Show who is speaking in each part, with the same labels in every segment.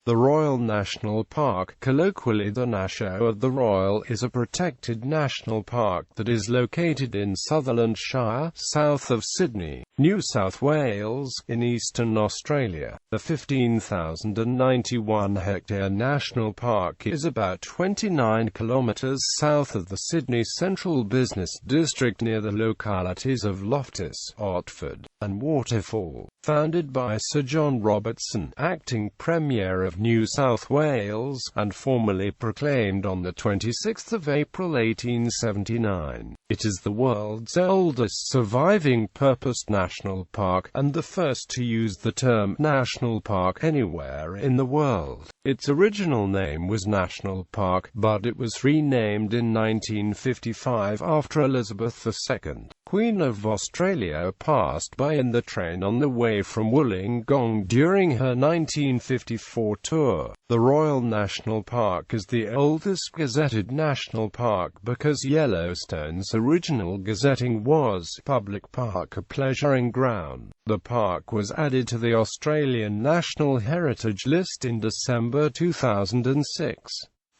Speaker 1: The Royal National Park, colloquially the Nasho of the Royal, is a protected national park that is located in Sutherland Shire, south of Sydney, New South Wales, in eastern Australia. The 15,091-hectare national park is about 29 kilometres south of the Sydney Central Business District near the localities of Loftus, Otford, and Waterfall. Founded by Sir John Robertson, acting Premier of New South Wales, and formally proclaimed on the 26th of April 1879. It is the world's oldest surviving purposed national park, and the first to use the term national park anywhere in the world. Its original name was National Park, but it was renamed in 1955 after Elizabeth II, Queen of Australia, passed by in the train on the way from Wollongong during her 1954 tour. The Royal National Park is the oldest gazetted national park because Yellowstone's original gazetting was public park, a pleasuring ground. The park was added to the Australian National Heritage List in December 2006.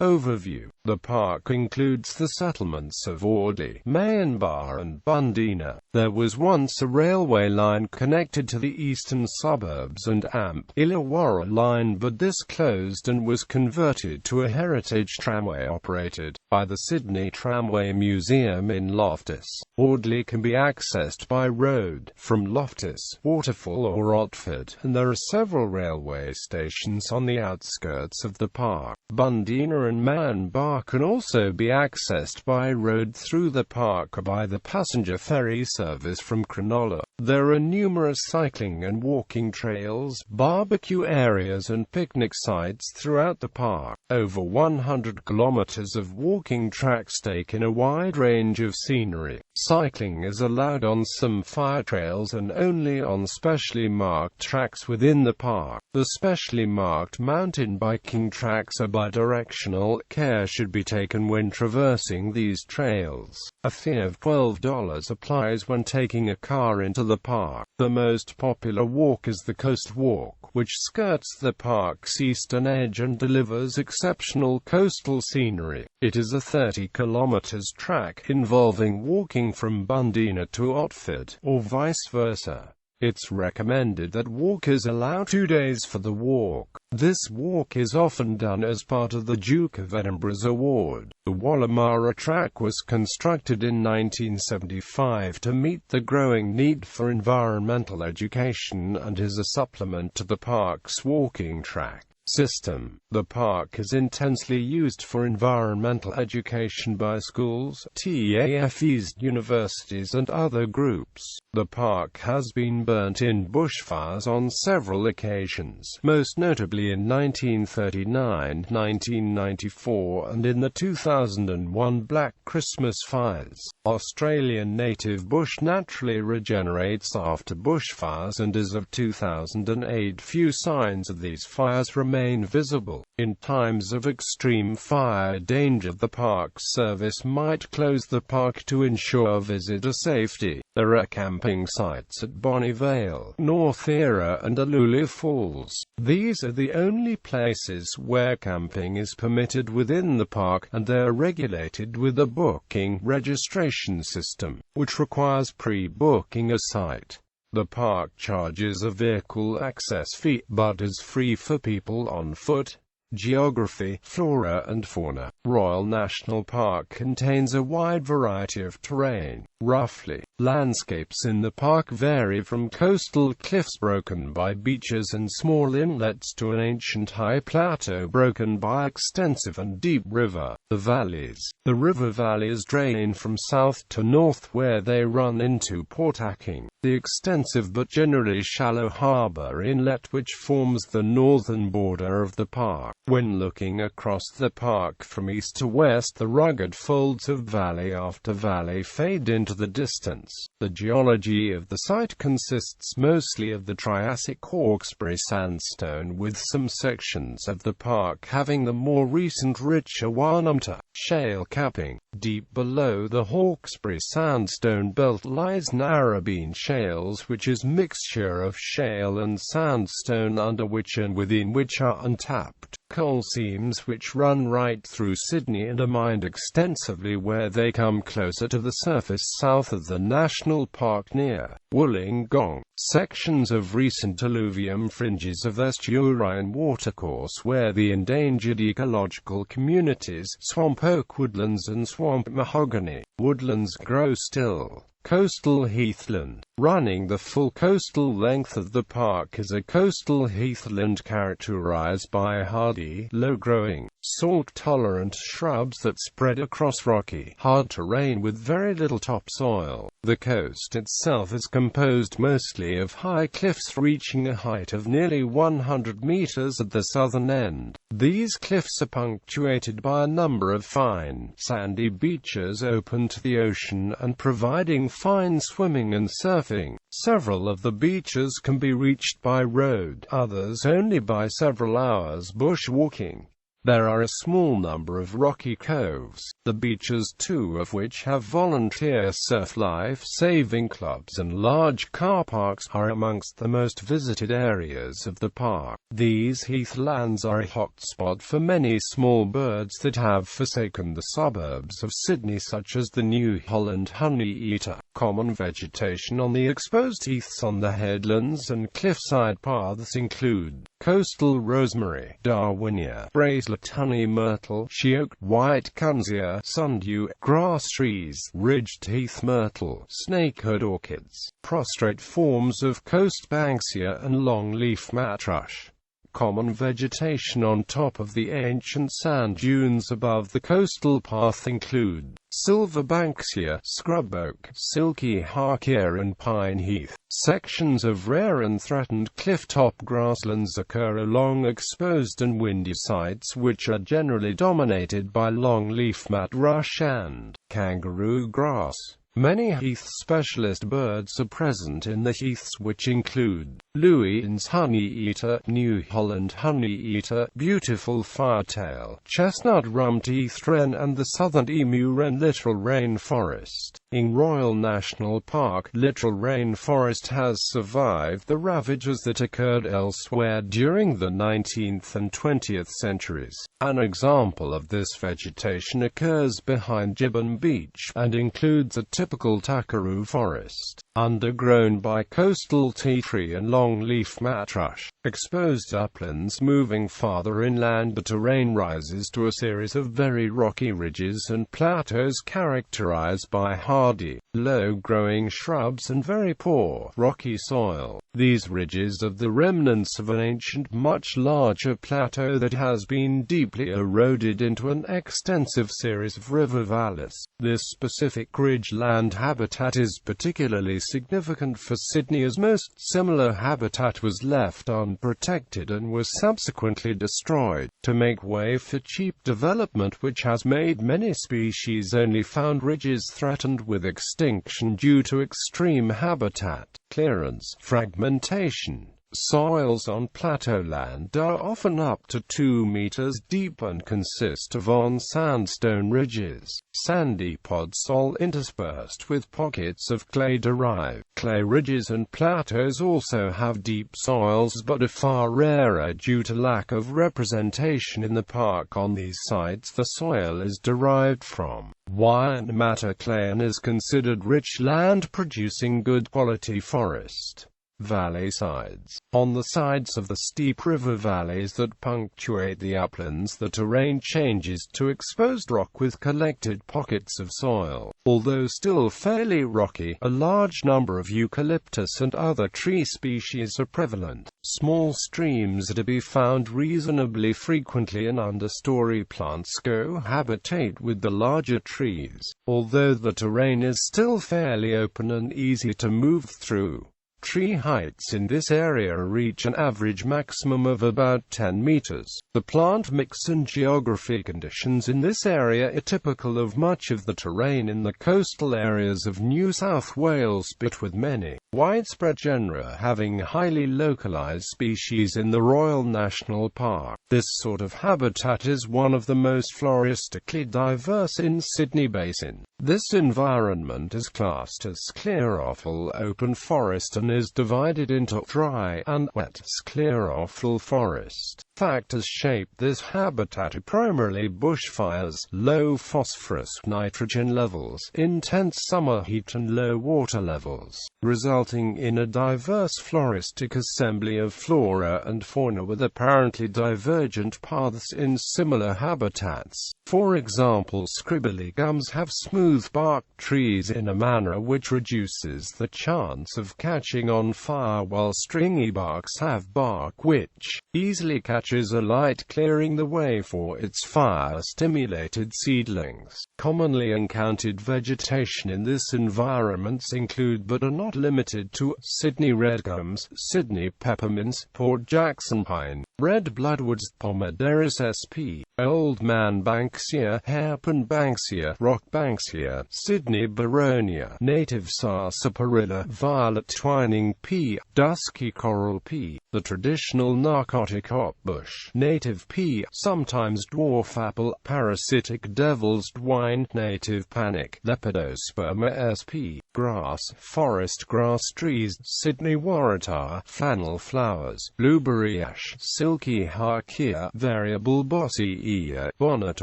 Speaker 1: Overview. The park includes the settlements of Audley, Mayinbar and Bundeena. There was once a railway line connected to the eastern suburbs and Illawarra line, but this closed and was converted to a heritage tramway operated by the Sydney Tramway Museum in Loftus. Audley can be accessed by road from Loftus, Waterfall or Otford, and there are several railway stations on the outskirts of the park. Bundeena and Mayinbar can also be accessed by road through the park or by the passenger ferry service from Cronulla. There are numerous cycling and walking trails, barbecue areas and picnic sites throughout the park. Over 100 kilometres of walking tracks take in a wide range of scenery. Cycling is allowed on some fire trails and only on specially marked tracks within the park. The specially marked mountain biking tracks are bidirectional. Care should be taken when traversing these trails. A fee of $12 applies when taking a car into the park. The most popular walk is the Coast Walk, which skirts the park's eastern edge and delivers exceptional coastal scenery. It is a 30 kilometers track, involving walking from Bundeena to Otford, or vice versa. It's recommended that walkers allow 2 days for the walk. This walk is often done as part of the Duke of Edinburgh's award. The Wallamara track was constructed in 1975 to meet the growing need for environmental education and is a supplement to the park's walking track system. The park is intensely used for environmental education by schools, TAFEs, universities and other groups. The park has been burnt in bushfires on several occasions, most notably in 1939, 1994 and in the 2001 Black Christmas fires. Australian native bush naturally regenerates after bushfires, and as of 2008 few signs of these fires remain visible. In times of extreme fire danger, the Park Service might close the park to ensure visitor safety. There are camping sites at Bonnie Vale, North Era and Alula Falls. These are the only places where camping is permitted within the park, and they are regulated with a booking registration system, which requires pre-booking a site. The park charges a vehicle access fee, but is free for people on foot. Geography, flora and fauna. Royal National Park contains a wide variety of terrain. Roughly, landscapes in the park vary from coastal cliffs broken by beaches and small inlets to an ancient high plateau broken by extensive and deep river. The valleys. The river valleys drain from south to north where they run into Port Hacking, the extensive but generally shallow harbour inlet which forms the northern border of the park. When looking across the park from east to west, the rugged folds of valley after valley fade into the distance. The geology of the site consists mostly of the Triassic Hawkesbury sandstone, with some sections of the park having the more recent rich Awanumta shale capping. Deep below the Hawkesbury sandstone belt lies Narrabeen shale. shales, which is mixture of shale and sandstone, under which and within which are untapped coal seams which run right through Sydney and are mined extensively where they come closer to the surface south of the national park near Wollongong. Sections of recent alluvium fringes of estuarine watercourse where the endangered ecological communities, swamp oak woodlands and swamp mahogany woodlands grow still. Coastal heathland. Running the full coastal length of the park is a coastal heathland characterized by hardy, low-growing, salt-tolerant shrubs that spread across rocky, hard terrain with very little topsoil. The coast itself is composed mostly of high cliffs reaching a height of nearly 100 meters at the southern end. These cliffs are punctuated by a number of fine, sandy beaches open to the ocean and providing fine swimming and surfing. Several of the beaches can be reached by road, others only by several hours bushwalking. There are a small number of rocky coves, the beaches, two of which have volunteer surf life-saving clubs and large car parks, are amongst the most visited areas of the park. These heathlands are a hotspot for many small birds that have forsaken the suburbs of Sydney, such as the New Holland honeyeater. Common vegetation on the exposed heaths on the headlands and cliffside paths include coastal rosemary, Darwinia, bracelet honey myrtle, sheoak, white kunzea, sundew, grass trees, ridged heath myrtle, snakehead orchids, prostrate forms of coast banksia and longleaf matrush. Common vegetation on top of the ancient sand dunes above the coastal path include silver banksia, scrub oak, silky harkia and pine heath. Sections of rare and threatened cliff-top grasslands occur along exposed and windy sites which are generally dominated by longleaf matrush and kangaroo grass. Many heath specialist birds are present in the heaths, which include Lewin's honeyeater, New Holland honeyeater, beautiful firetail, chestnut-rumped heath wren and the southern emu wren. Littoral rainforest. In Royal National Park, littoral rainforest has survived the ravages that occurred elsewhere during the 19th and 20th centuries. An example of this vegetation occurs behind Gibbon Beach, and includes a typical takaroo forest, undergrown by coastal tea tree and longleaf matrush. Exposed uplands. Moving farther inland, the terrain rises to a series of very rocky ridges and plateaus characterized by hardy, low-growing shrubs and very poor, rocky soil. These ridges are the remnants of an ancient, much larger plateau that has been deeply eroded into an extensive series of river valleys. This specific ridgeland habitat is particularly significant for Sydney, as most similar habitat was left unprotected and was subsequently destroyed, to make way for cheap development, which has made many species-only found ridges threatened with extinction due to extreme habitat clearance. Fragmentation. Soils on plateauland are often up to 2 meters deep and consist of on-sandstone ridges, sandy podzol interspersed with pockets of clay-derived. Clay ridges and plateaus also have deep soils but are far rarer due to lack of representation in the park. On these sites the soil is derived from white matter clay and is considered rich land producing good quality forest. Valley sides. On the sides of the steep river valleys that punctuate the uplands, the terrain changes to exposed rock with collected pockets of soil. Although still fairly rocky, a large number of eucalyptus and other tree species are prevalent. Small streams are to be found reasonably frequently, and understory plants cohabitate with the larger trees, although the terrain is still fairly open and easy to move through. Tree heights in this area reach an average maximum of about 10 meters. The plant mix and geography conditions in this area are typical of much of the terrain in the coastal areas of New South Wales, but with many widespread genera having highly localized species in the Royal National Park. This sort of habitat is one of the most floristically diverse in Sydney Basin. This environment is classed as sclerophyll open forest and is divided into dry and wet sclerophyll forest. Factors shape this habitat are primarily bushfires, low phosphorus nitrogen levels, intense summer heat and low water levels, resulting in a diverse floristic assembly of flora and fauna with apparently divergent paths in similar habitats. For example, scribbly gums have smooth-barked trees in a manner which reduces the chance of catching on fire, while stringy barks have bark which easily catches alight, clearing the way for its fire-stimulated seedlings. Commonly encountered vegetation in this environments include but are not limited to Sydney redgums, Sydney peppermints, Port Jackson pine, red bloodwoods, Pomaderris sp, old man banksia, hairpin banksia, rock banksia, Sydney boronia, native sarsaparilla, violet twining pea, dusky coral pea, the traditional narcotic hotbush, native pea, sometimes dwarf apple, parasitic devil's wine, native panic, lepidosperma sp, grass, forest grass trees, Sydney waratah, flannel flowers, blueberry ash, silky harkia, variable bossy ear, bonnet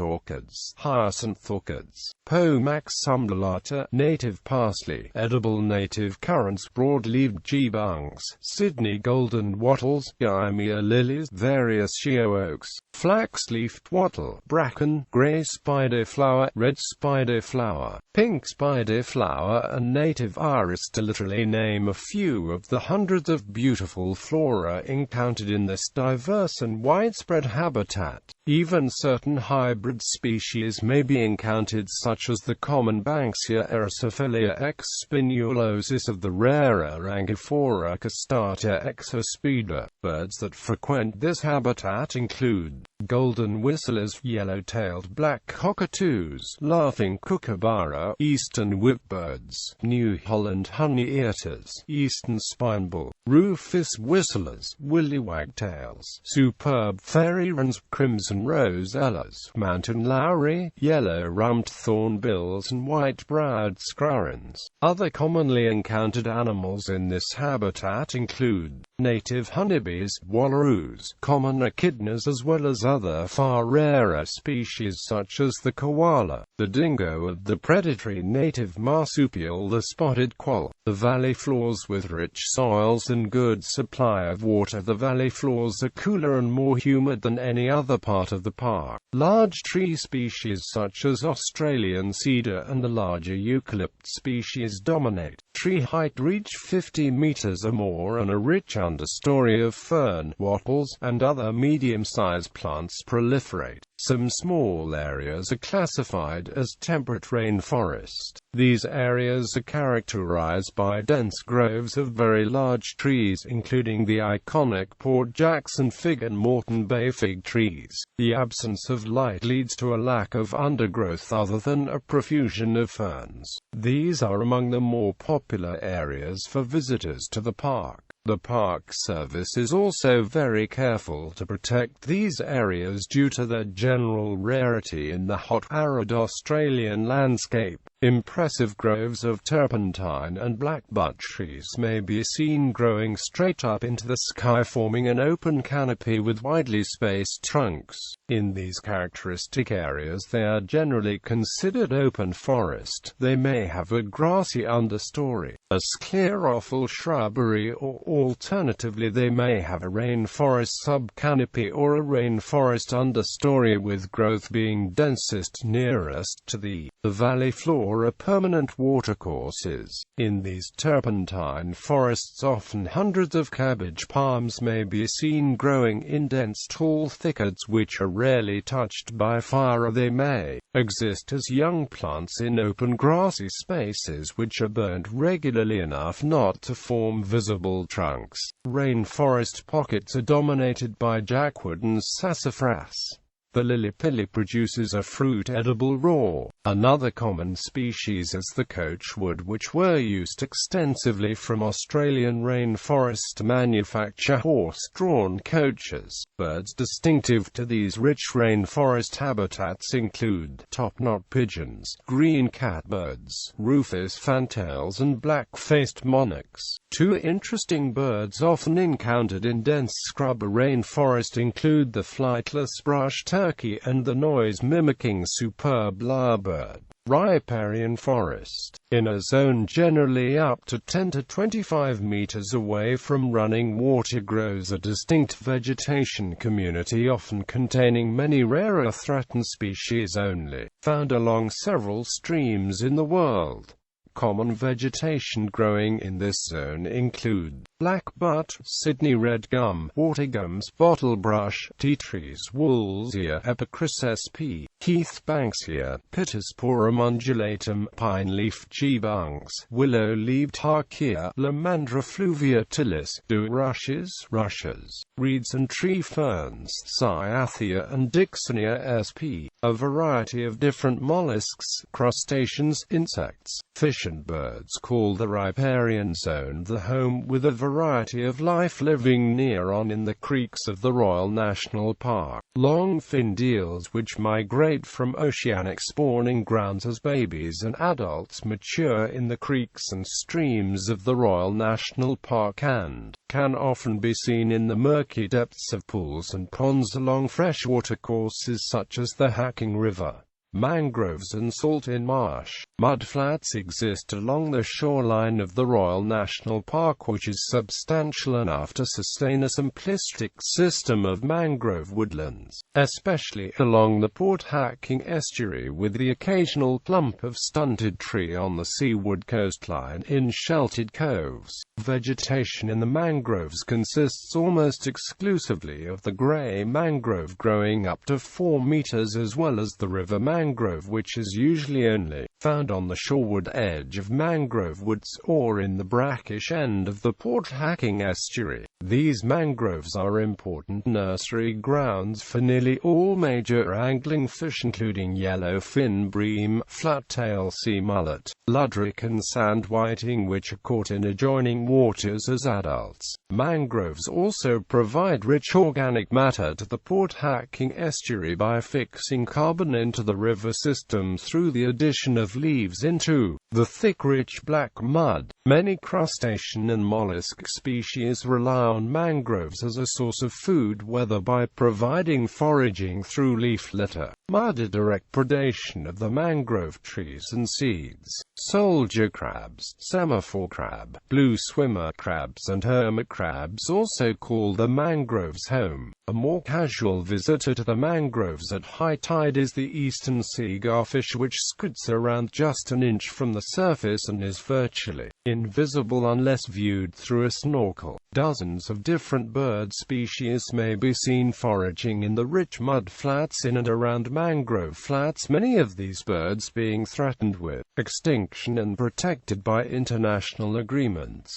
Speaker 1: orchids, hyacinth orchids, Pomax undulata, native parsley, edible native currants, broad-leaved geebungs, Sydney golden wattles, Gymea lilies, various sheoaks, flax-leafed wattle, bracken, grey spider flower, red spider flower, pink spider flower and native iris, to literally name a few of the hundreds of beautiful flora encountered in this diverse and widespread habitat. Even certain hybrid species may be encountered, such as the common Banksia erythrophilia x spinulosus of the rarer Angophora castata exospeda. Birds that frequent this habitat include golden whistlers, yellow-tailed black cockatoos, laughing kookaburra, eastern whipbirds, New Holland honey-eaters, eastern spinebull, rufous whistlers, woolly wagtails, superb fairy wrens, crimson rosellas, mountain lowery, yellow-rumped thornbills and white-browed scrurrans. Other commonly encountered animals in this habitat include native honeybees, wallaroos, common echidnas, as well as other far rarer species such as the koala, the dingo and the predatory native marsupial, the spotted quoll. The valley floors with rich soils and good supply of water. The valley floors are cooler and more humid than any other part of the park. Large tree species such as Australian cedar and the larger eucalypt species dominate. Tree height reach 50 meters or more, and a rich understory of fern, wattles, and other medium-sized plants proliferate. Some small areas are classified as temperate rainforest. These areas are characterized by dense groves of very large trees, including the iconic Port Jackson fig and Moreton Bay fig trees. The absence of light leads to a lack of undergrowth other than a profusion of ferns. These are among the more popular areas for visitors to the park. The Park Service is also very careful to protect these areas due to their general rarity in the hot, arid Australian landscape. Impressive groves of turpentine and blackbutt trees may be seen growing straight up into the sky, forming an open canopy with widely spaced trunks. In these characteristic areas they are generally considered open forest. They may have a grassy understory, a sclerophyll shrubbery or Alternatively, they may have a rainforest subcanopy or a rainforest understory, with growth being densest nearest to the valley floor, permanent watercourses. In these turpentine forests, often hundreds of cabbage palms may be seen growing in dense tall thickets which are rarely touched by fire, or they may exist as young plants in open grassy spaces which are burnt regularly enough not to form visible trunks. Rainforest pockets are dominated by jackwood and sassafras. The lily-pilly produces a fruit edible raw. Another common species is the coachwood, which were used extensively from Australian rainforests to manufacture horse-drawn coaches. Birds distinctive to these rich rainforest habitats include top-knot pigeons, green catbirds, rufous fantails, and black-faced monarchs. Two interesting birds often encountered in dense scrub rainforest include the flightless brush turkey and the noise-mimicking superb lyrebird. Riparian forest. In a zone generally up to 10 to 25 meters away from running water grows a distinct vegetation community, often containing many rarer threatened species only found along several streams in the world. Common vegetation growing in this zone include black butt, Sydney red gum, water gums, bottlebrush, tea trees, Woolsea, Epicris sp, Heath banksia, Pittosporum undulatum, pine leaf gebungs, willow-leaved harkia, Lomandra fluviatilis, dew rushes, reeds and tree ferns, Cyathea and Dixonia sp, a variety of different mollusks, crustaceans, insects, fish and birds call the riparian zone the home, with a variety of life living near on in the creeks of the Royal National Park. Longfin eels, which migrate from oceanic spawning grounds as babies and adults, mature in the creeks and streams of the Royal National Park and can often be seen in the murky depths of pools and ponds along freshwater courses such as the Hacking River. Mangroves and salt-in marsh mudflats exist along the shoreline of the Royal National Park, which is substantial enough to sustain a simplistic system of mangrove woodlands, especially along the Port Hacking estuary, with the occasional clump of stunted tree on the seaward coastline in sheltered coves. Vegetation in the mangroves consists almost exclusively of the grey mangrove growing up to 4 meters, as well as the river mangrove, which is usually only found on the shoreward edge of mangrove woods or in the brackish end of the Port Hacking estuary. These mangroves are important nursery grounds for nearly all major angling fish, including yellowfin bream, flat-tail sea mullet, luderick and sand whiting, which are caught in adjoining waters as adults. Mangroves also provide rich organic matter to the Port Hacking estuary by fixing carbon into the river system through the addition of leaves into the thick, rich black mud. Many crustacean and mollusk species rely on mangroves as a source of food, whether by providing foraging through leaf litter, mud, or direct predation of the mangrove trees and seeds. Soldier crabs, semaphore crab, blue swimmer crabs and hermit crabs also call the mangroves home. A more casual visitor to the mangroves at high tide is the eastern sea garfish, which scoots around just an inch from the surface and is virtually invisible unless viewed through a snorkel. Dozens of different bird species may be seen foraging in the rich mud flats in and around mangrove flats, many of these birds being threatened with extinction and protected by international agreements.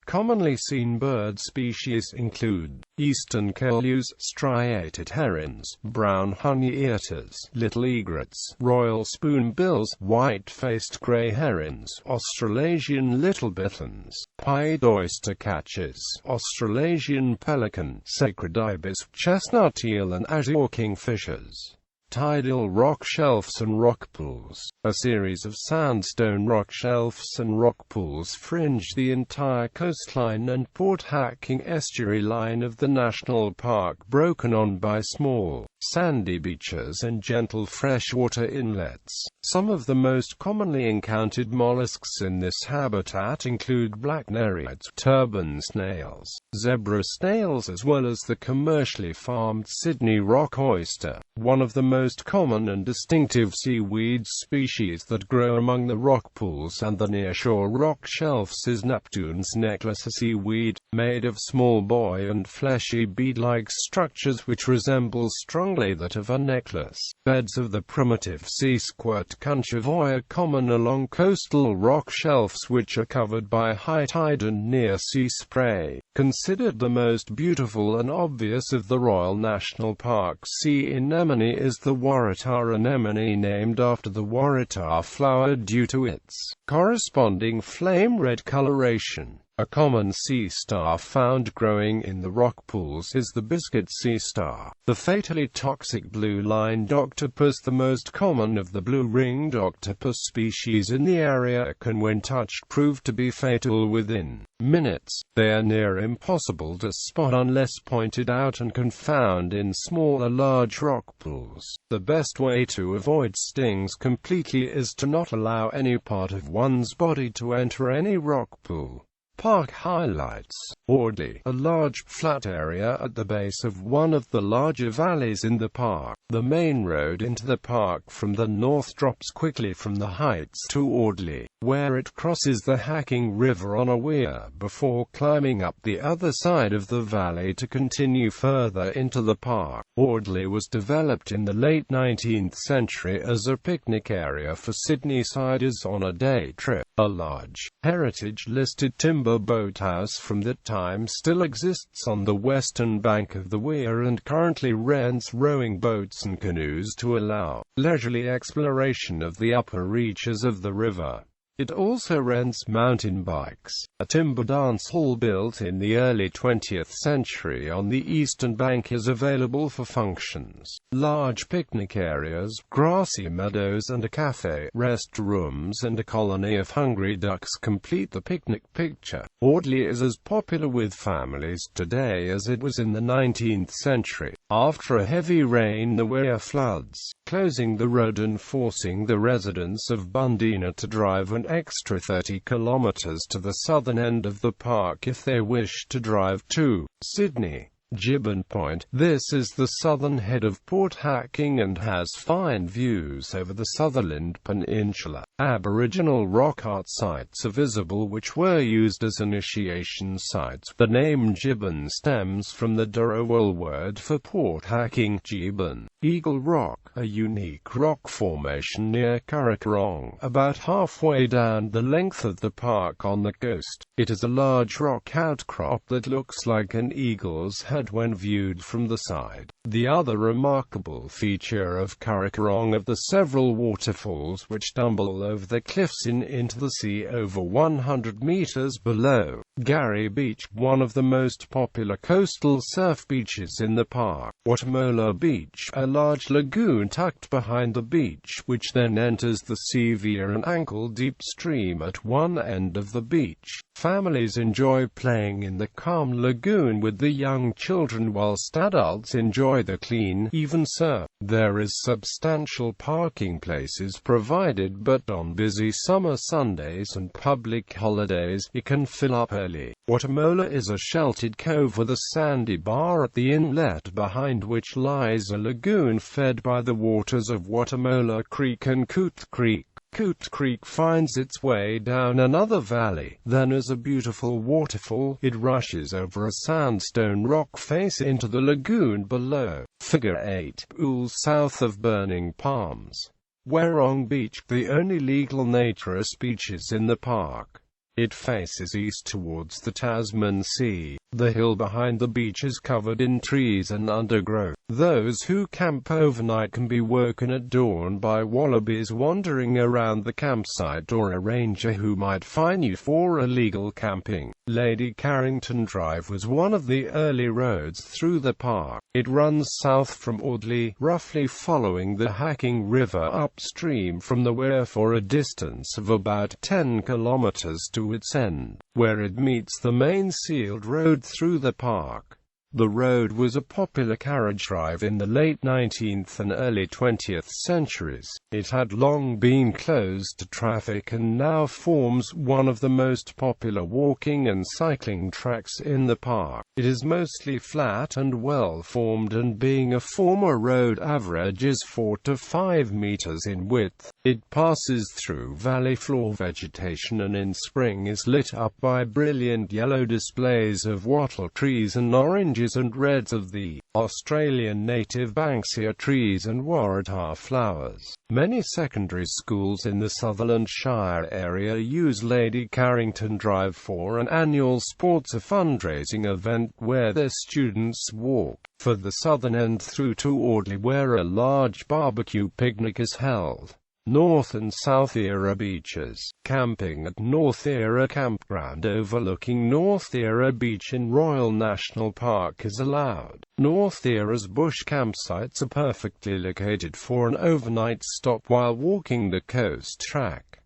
Speaker 1: Commonly seen bird species include eastern curlews, striated herons, brown honey-eaters, little egrets, royal spoonbills, white-faced grey herons, Australasian little bitterns, pied oystercatchers, Australasian pelican, sacred ibis, chestnut eel and azure kingfishers. Tidal rock shelves and rock pools. A series of sandstone rock shelves and rock pools fringe the entire coastline and port-hacking estuary line of the national park, broken on by small, sandy beaches and gentle freshwater inlets. Some of the most commonly encountered mollusks in this habitat include black nereids, turban snails, zebra snails, as well as the commercially farmed Sydney rock oyster. One of the most common and distinctive seaweed species that grow among the rock pools and the nearshore rock shelves is Neptune's necklace, a seaweed made of small buoyant fleshy bead-like structures which resemble strongly that of a necklace. Beds of the primitive sea squirt conchovoy are common along coastal rock shelves which are covered by high tide and near sea spray. Considered the most beautiful and obvious of the Royal National Park's sea anemone is the Waratah anemone, named after the Waratah flower due to its corresponding flame-red coloration. A common sea star found growing in the rock pools is the biscuit sea star. The fatally toxic blue-lined octopus, the most common of the blue-ringed octopus species in the area, can when touched prove to be fatal within minutes. They are near impossible to spot unless pointed out and can found in small or large rock pools. The best way to avoid stings completely is to not allow any part of one's body to enter any rock pool. Park highlights. Audley, a large, flat area at the base of one of the larger valleys in the park. The main road into the park from the north drops quickly from the heights to Audley, where it crosses the Hacking River on a weir before climbing up the other side of the valley to continue further into the park. Audley was developed in the late 19th century as a picnic area for Sydney-siders on a day trip. A large, heritage-listed timber boathouse from that time still exists on the western bank of the weir and currently rents rowing boats and canoes to allow leisurely exploration of the upper reaches of the river. It also rents mountain bikes. A timber dance hall built in the early 20th century on the eastern bank is available for functions. Large picnic areas, grassy meadows and a cafe, rest rooms and a colony of hungry ducks complete the picnic picture. Audley is as popular with families today as it was in the 19th century. After a heavy rain, the weir floods, closing the road and forcing the residents of Bundeena to drive an extra 30 kilometres to the southern end of the park if they wish to drive to Sydney. Gibbon Point. This is the southern head of Port Hacking and has fine views over the Sutherland Peninsula. Aboriginal rock art sites are visible which were used as initiation sites. The name Gibbon stems from the Dharawal word for Port Hacking, Gibbon. Eagle Rock, a unique rock formation near Karakorong, about halfway down the length of the park on the coast. It is a large rock outcrop that looks like an eagle's head when viewed from the side. The other remarkable feature of Karakorong are the several waterfalls which tumble over the cliffs into the sea over 100 meters below. Garry Beach, one of the most popular coastal surf beaches in the park. Watamola Beach, a large lagoon tucked behind the beach which then enters the sea via an ankle-deep stream at one end of the beach. Families enjoy playing in the calm lagoon with the young children whilst adults enjoy the clean, even surf. There is substantial parking places provided, but on busy summer Sundays and public holidays, it can fill up early. Watamola is a sheltered cove with a sandy bar at the inlet behind which lies a lagoon fed by the waters of Watamola Creek and Coot Creek. Coot Creek finds its way down another valley, then as a beautiful waterfall, it rushes over a sandstone rock face into the lagoon below. Figure 8. Pool south of Burning Palms. Werrong Beach, the only legal naturist beaches in the park. It faces east towards the Tasman Sea. The hill behind the beach is covered in trees and undergrowth. Those who camp overnight can be woken at dawn by wallabies wandering around the campsite, or a ranger who might fine you for illegal camping. Lady Carrington Drive was one of the early roads through the park. It runs south from Audley, roughly following the Hacking River upstream from the weir for a distance of about 10 kilometres to its end, where it meets the main sealed road through the park. The road was a popular carriage drive in the late 19th and early 20th centuries. It had long been closed to traffic and now forms one of the most popular walking and cycling tracks in the park. It is mostly flat and well-formed, and being a former road averages 4 to 5 meters in width. It passes through valley floor vegetation and in spring is lit up by brilliant yellow displays of wattle trees and oranges and reds of the Australian native banksia trees and waratah flowers. Many secondary schools in the Sutherland Shire area use Lady Carrington Drive for an annual sports fundraising event where their students walk for the southern end through to Audley, where a large barbecue picnic is held. North and South Era beaches. Camping at North Era Campground overlooking North Era Beach in Royal National Park is allowed. North Era's bush campsites are perfectly located for an overnight stop while walking the coast track.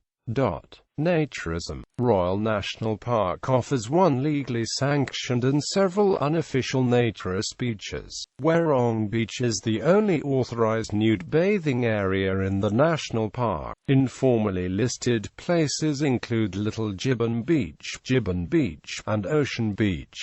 Speaker 1: Naturism. Royal National Park offers one legally sanctioned and several unofficial naturist beaches. Werong Beach is the only authorized nude bathing area in the national park. Informally listed places include Little Gibbon Beach, and Ocean Beach.